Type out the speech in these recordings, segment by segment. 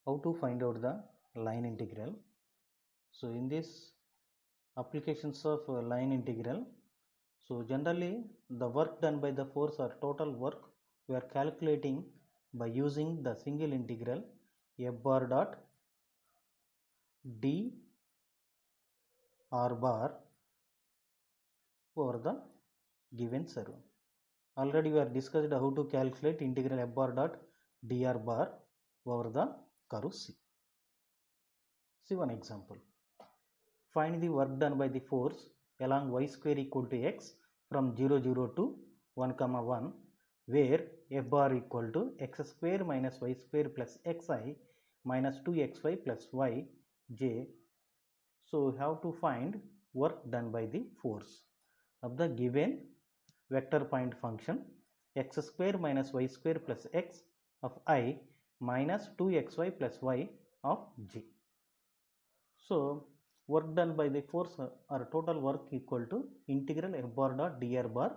How to find out the line integral? So in this applications of line integral, so generally the work done by the force or total work we are calculating by using the single integral f bar dot d r bar over the given serve. Already we are discussed how to calculate integral f bar dot dr bar over the curve C. See one example. Find the work done by the force along y square equal to x from 0 0 to 1 comma 1, where f bar equal to x square minus y square plus xi minus 2xy plus yj. So we have to find work done by the force of the given vector point function x square minus y square plus x of I minus 2xy plus y of j. So work done by the force or total work equal to integral f bar dot dr bar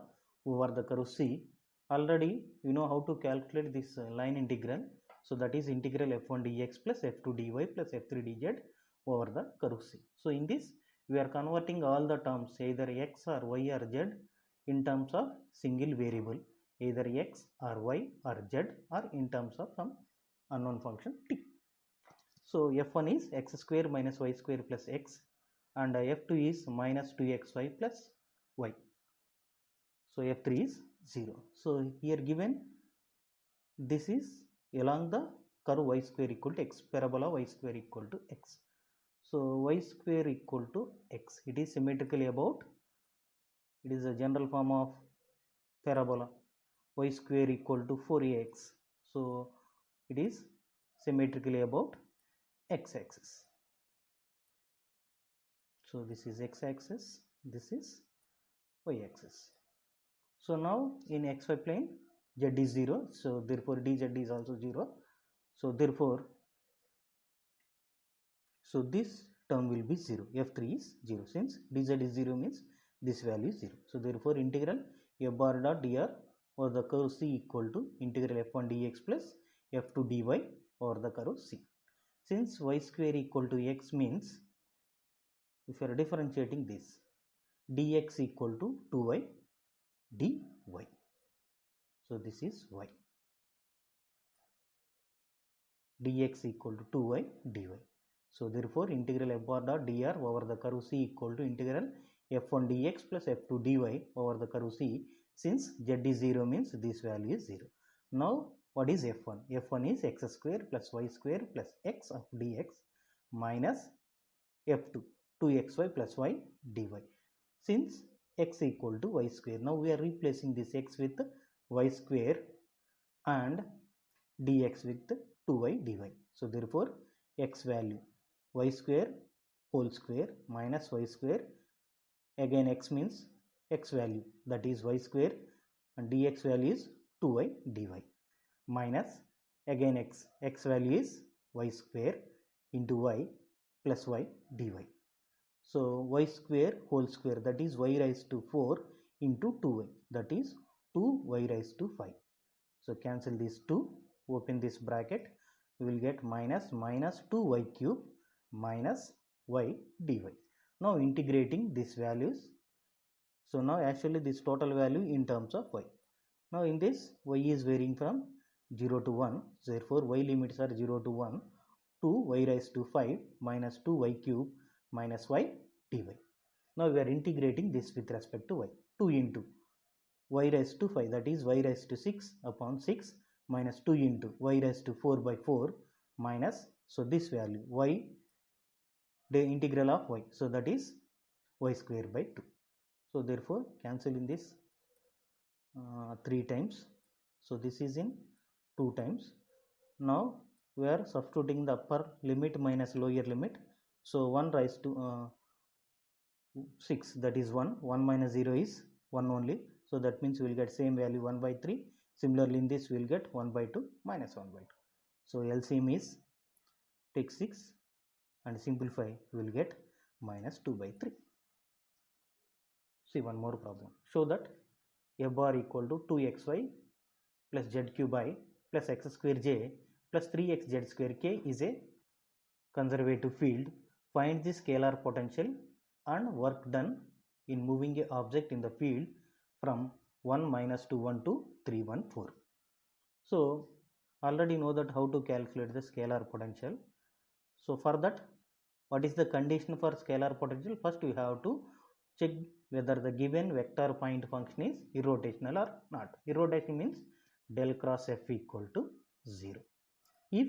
over the curve C. Already you know how to calculate this line integral. So that is integral f1 dx plus f2 dy plus f3 dz over the curve C. So in this we are converting all the terms either x or y or z in terms of single variable, either x or y or z, or in terms of some unknown function t. So f1 is x square minus y square plus x, and f2 is minus 2xy plus y. So f3 is 0. So here given this is along the curve y square equal to x, parabola y square equal to x. So y square equal to x, it is symmetrically about, it is a general form of parabola y square equal to 4ax. So it is symmetrically about x-axis. So this is x-axis, this is y-axis. So now in xy plane z is 0, so therefore dz is also 0. So therefore, so this term will be 0, f3 is 0. Since dz is 0 means this value is 0. So therefore integral f bar dot dr over the curve C equal to integral f1 dx plus f2 dy over the curve C. Since y square equal to x means, if you are differentiating this, dx equal to 2y dy. So this is y. Dx equal to 2y dy. So therefore integral f bar dot dr over the curve C equal to integral f1 dx plus f2 dy over the curve C. Since z is 0 means this value is 0. Now what is f1? F1 is x square plus y square plus x of dx minus f2 2xy plus y dy. Since x equal to y square, now we are replacing this x with y square and dx with 2y dy. So therefore x value y square whole square minus y square, again x means x value, that is y square, and dx value is 2y dy, minus again x value is y square into y plus y dy. So y square whole square, that is y raised to 4 into 2y, that is 2y raised to 5. So cancel these 2, open this bracket, we will get minus 2y cube minus y dy. Now integrating these values, so now actually this total value in terms of y. Now in this y is varying from 0 to 1, so therefore y limits are 0 to 1, 2 y raised to 5 minus 2y cube minus y dy. Now we are integrating this with respect to y. 2 into y raised to 5, that is y raised to 6 upon 6 minus 2 into y raised to 4 by 4 minus, so this value y, the integral of y, so that is y square by 2. So therefore cancelling this 3 times, so this is in 2 times. Now we are substituting the upper limit minus lower limit, so 1 raised to 6, that is 1, 1 minus 0 is 1 only, so that means we will get same value 1 by 3. Similarly in this we will get 1 by 2 minus 1 by 2. So LCM is, take 6 and simplify, we will get minus 2 by 3. See one more problem. Show that f bar equal to 2xy plus z cube I plus x square j plus 3x z square k is a conservative field. Find the scalar potential and work done in moving a object in the field from 1 minus to 1 to 3 1 4. So already know that how to calculate the scalar potential. So for that, what is the condition for scalar potential? First we have to check whether the given vector point function is irrotational or not. Irrotational means del cross f equal to 0. If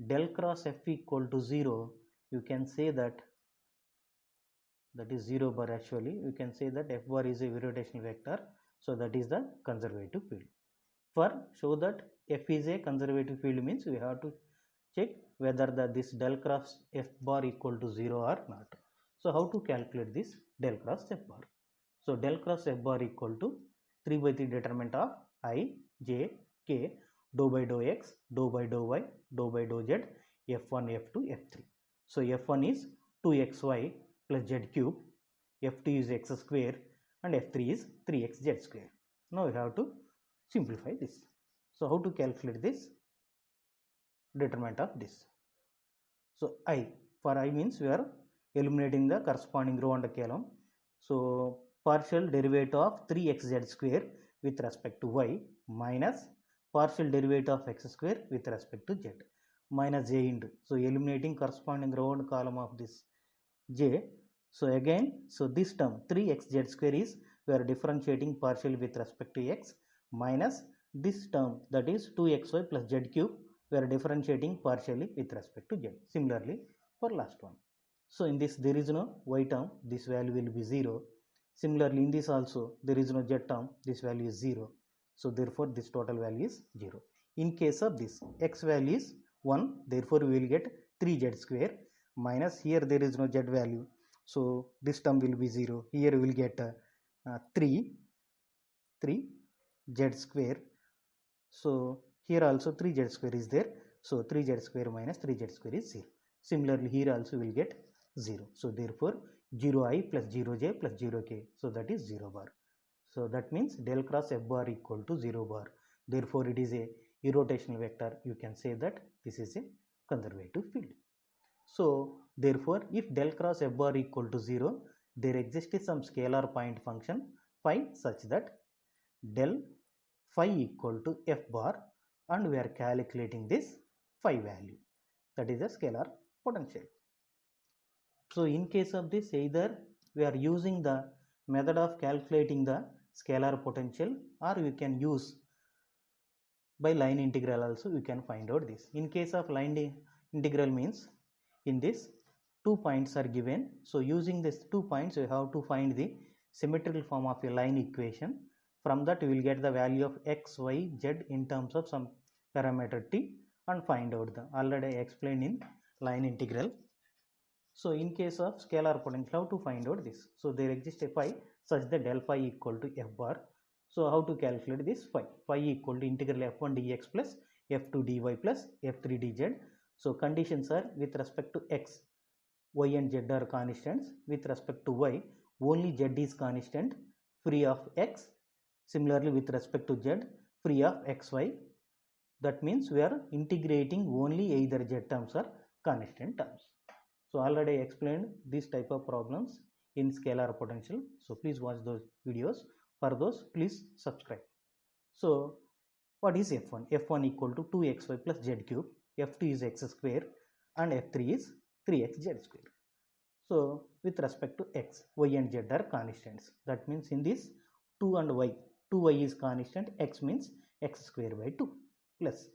del cross f equal to 0, you can say that is 0 bar. Actually you can say that f bar is a irrotational vector, so that is the conservative field. For show that f is a conservative field means we have to check whether this del cross f bar equal to 0 or not. So how to calculate this del cross f bar? So del cross f bar equal to 3 by 3 determinant of I, j, k, dou by dou x, dou by dou y, dou by dou z, f1, f2, f3. So f1 is 2xy plus z cube, f2 is x square, and f3 is 3xz square. Now we have to simplify this. So how to calculate this determinant of this? So I, for I means we are eliminating the corresponding row and column. So partial derivative of 3xz square with respect to y minus partial derivative of x square with respect to z minus j into. So eliminating corresponding row and column of this j. So again, so this term 3xz square is we are differentiating partially with respect to x minus this term, that is 2xy plus z cube, we are differentiating partially with respect to z. Similarly for last one. So in this there is no y term, this value will be 0. Similarly in this also there is no z term, this value is 0. So therefore this total value is 0. In case of this x value is 1, therefore we will get 3z square minus here there is no z value. So this term will be 0. Here we will get 3 z square. So here also 3z square is there. So 3z square minus 3z square is 0. Similarly here also we will get 0. So therefore 0i plus 0j plus 0k. So that is 0 bar. So that means del cross f bar equal to 0 bar. Therefore it is a irrotational vector. You can say that this is a conservative field. So therefore if del cross f bar equal to 0, there exists some scalar point function phi such that del phi equal to f bar, and we are calculating this phi value, that is a scalar potential. So in case of this, either we are using the method of calculating the scalar potential, or we can use by line integral also we can find out this. In case of line integral means in this 2 points are given. So using these 2 points we have to find the symmetrical form of a line equation. From that we will get the value of x, y, z in terms of some parameter t and find out the already explained in line integral. So in case of scalar potential, how to find out this? So there exists a phi such that del phi equal to f bar. So how to calculate this phi? Phi equal to integral f1 dx plus f2 dy plus f3 dz. So conditions are with respect to x, y and z are constants. With respect to y, only z is constant free of x. Similarly with respect to z, free of xy. That means we are integrating only either z terms or constant terms. So already I explained this type of problems in scalar potential. So please watch those videos. For those, please subscribe. So what is f1? f1 equal to 2xy plus z cube, f2 is x square, and f3 is 3xz square. So with respect to x, y and z are constants. That means in this 2 and y, 2y is constant, x means x square by 2 plus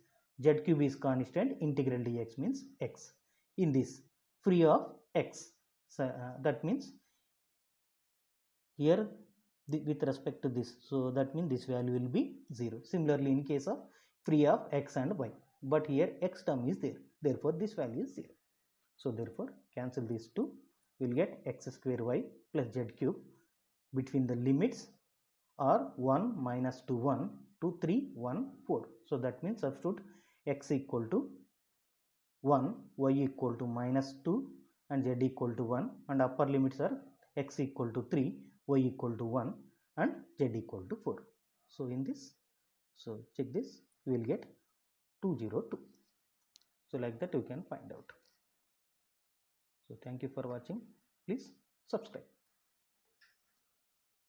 z cube is constant, integral dx means x. In this free of x, so, that means here with respect to this, so that means this value will be 0. Similarly in case of free of x and y, but here x term is there, therefore this value is 0. So therefore cancel these two, we will get x square y plus z cube between the limits are 1 minus to 1 to 3 1 4. So that means substitute x equal to 1, y equal to minus 2 and z equal to 1, and upper limits are x equal to 3, y equal to 1 and z equal to 4. So in this, so check this, we will get 202. So like that you can find out. So thank you for watching. Please subscribe.